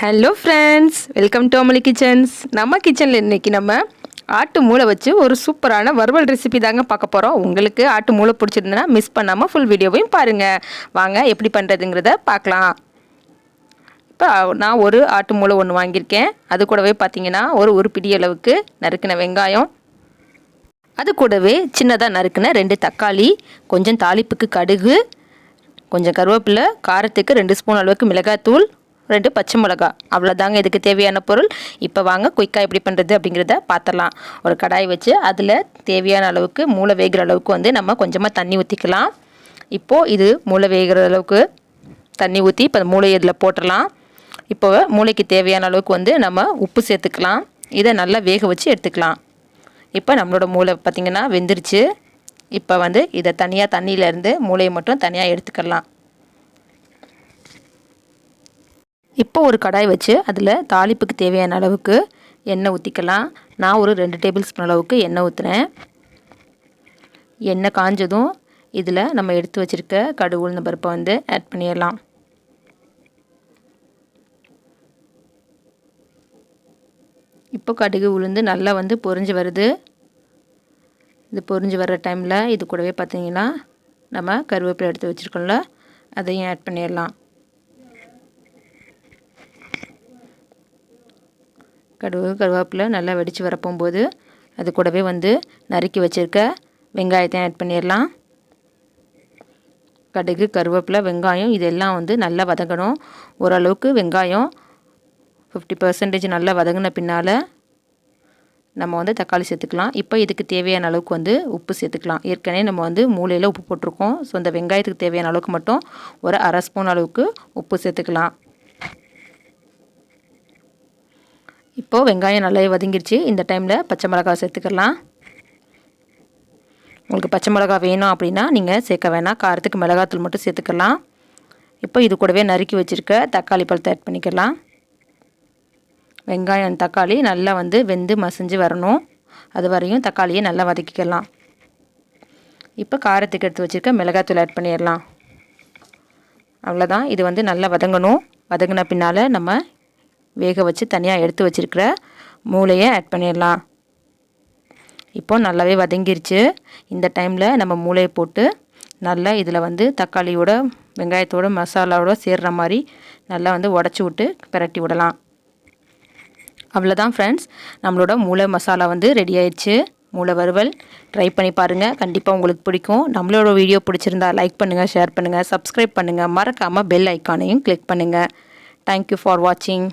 Hello friends, welcome to Amali kitchens. நம்ம கிச்சனில் இன்றைக்கி நம்ம ஆட்டு மூளை வச்சு ஒரு சூப்பரான வறுவல் ரெசிபி தாங்க பார்க்க போகிறோம். உங்களுக்கு ஆட்டு மூளை பிடிச்சிருந்ததுன்னா மிஸ் பண்ணாமல் ஃபுல் வீடியோவையும் பாருங்கள். வாங்க எப்படி பண்ணுறதுங்கிறத பார்க்கலாம். இப்போ நான் ஒரு ஆட்டு மூளை ஒன்று வாங்கியிருக்கேன். அது கூடவே பார்த்திங்கன்னா ஒரு பிடி அளவுக்கு நறுக்கின வெங்காயம், அது கூடவே சின்னதாக நறுக்கின 2 தக்காளி, கொஞ்சம் தாளிப்புக்கு கடுகு, கொஞ்சம் கருவேப்பிலை, காரத்துக்கு 2 ஸ்பூன் அளவுக்கு மிளகாய்த்தூள், 2 பச்சை மிளகா. அவ்வளோதாங்க இதுக்கு தேவையான பொருள். இப்போ வாங்க குயிக்காக எப்படி பண்ணுறது அப்படிங்கிறத பார்த்துடலாம். ஒரு கடாய் வச்சு அதில் தேவையான அளவுக்கு மூளை வேகிற அளவுக்கு நம்ம கொஞ்சமாக தண்ணி ஊற்றிக்கலாம். இப்போது இது மூளை வேகிற அளவுக்கு தண்ணி ஊற்றி இப்போ மூளை இதில் போட்டுடலாம். இப்போ மூளைக்கு தேவையான அளவுக்கு நம்ம உப்பு சேர்த்துக்கலாம். இதை நல்லா வேக வச்சு எடுத்துக்கலாம். இப்போ நம்மளோட மூளை பார்த்திங்கன்னா வெந்துருச்சு. இப்போ இதை தனியாக தண்ணியிலேருந்து மூளையை மட்டும் தனியாக எடுத்துக்கலாம். இப்போ ஒரு கடாய் வச்சு அதில் தாளிப்புக்கு தேவையான அளவுக்கு எண்ணெய் ஊற்றிக்கலாம். நான் ஒரு 2 டேபிள் ஸ்பூன் அளவுக்கு எண்ணெய் ஊற்றுறேன். எண்ணெய் காஞ்சதும் இதில் நம்ம எடுத்து வச்சுருக்க கடுகு உளுந்த பருப்பை ஆட் பண்ணிடலாம். இப்போ கடுகு உளுந்து நல்லா பொரிஞ்சு வருது. இது பொரிஞ்சு வர்ற டைமில் இது கூடவே பார்த்திங்கன்னா நம்ம கருவேப்பிலை எடுத்து வச்சுருக்கோம்ல, அதையும் ஆட் பண்ணிடலாம். கருவேப்பிலை நல்லா வெடித்து வரப்போகும்போது அது கூடவே நறுக்கி வச்சுருக்க வெங்காயத்தை ஆட் பண்ணிடலாம். கடுகு, கருவேப்பிலை, வெங்காயம் இதெல்லாம் நல்லா வதங்கணும். ஓரளவுக்கு வெங்காயம் 50% நல்லா வதங்கின பின்னால் நம்ம தக்காளி சேர்த்துக்கலாம். இப்போ இதுக்கு தேவையான அளவுக்கு உப்பு சேர்த்துக்கலாம். ஏற்கனவே நம்ம மூளையில் உப்பு போட்டிருக்கோம். ஸோ இந்த வெங்காயத்துக்கு தேவையான அளவுக்கு மட்டும் ஒரு அரை ஸ்பூன் அளவுக்கு உப்பு சேர்த்துக்கலாம். இப்போது வெங்காயம் நல்லா வதங்கிருச்சு. இந்த டைமில் பச்சை மிளகாய் சேர்த்துக்கலாம். உங்களுக்கு பச்சை மிளகாய் வேணும் அப்படின்னா நீங்கள் சேர்க்க வேணாம், காரத்துக்கு மிளகாத்தூள் மட்டும் சேர்த்துக்கலாம். இப்போ இது கூடவே நறுக்கி வச்சுருக்க தக்காளி பழத்தை ஆட் பண்ணிக்கலாம். வெங்காயம் தக்காளி நல்லா வெந்து மசிஞ்சு வரணும். அது வரையும் தக்காளியை நல்லா வதக்கிக்கலாம். இப்போ காரத்துக்கு எடுத்து வச்சுருக்க மிளகாத்தூள் ஆட் பண்ணிடலாம். அவ்வளோதான். இது நல்லா வதங்கணும். வதங்கின பின்னால் நம்ம வேக வச்சு தனியாக எடுத்து வச்சுருக்கிற மூளையை ஆட் பண்ணிடலாம். இப்போது நல்லாவே வதங்கிருச்சு. இந்த டைமில் நம்ம மூளையை போட்டு நல்லா இதில் தக்காளியோட வெங்காயத்தோட மசாலாவோட சேர்கிற மாதிரி நல்லா உடச்சி விட்டு பிரட்டி விடலாம். அவ்வளோதான் ஃப்ரெண்ட்ஸ், நம்மளோட மூளை மசாலா ரெடி ஆயிடுச்சு. மூளை வறுவல் ட்ரை பண்ணி பாருங்கள். கண்டிப்பாக உங்களுக்கு பிடிக்கும். நம்மளோட வீடியோ பிடிச்சிருந்தா லைக் பண்ணுங்கள், ஷேர் பண்ணுங்கள், சப்ஸ்கிரைப் பண்ணுங்கள். மறக்காமல் பெல் ஐக்கானையும் கிளிக் பண்ணுங்கள். தேங்க்யூ ஃபார் வாட்சிங்.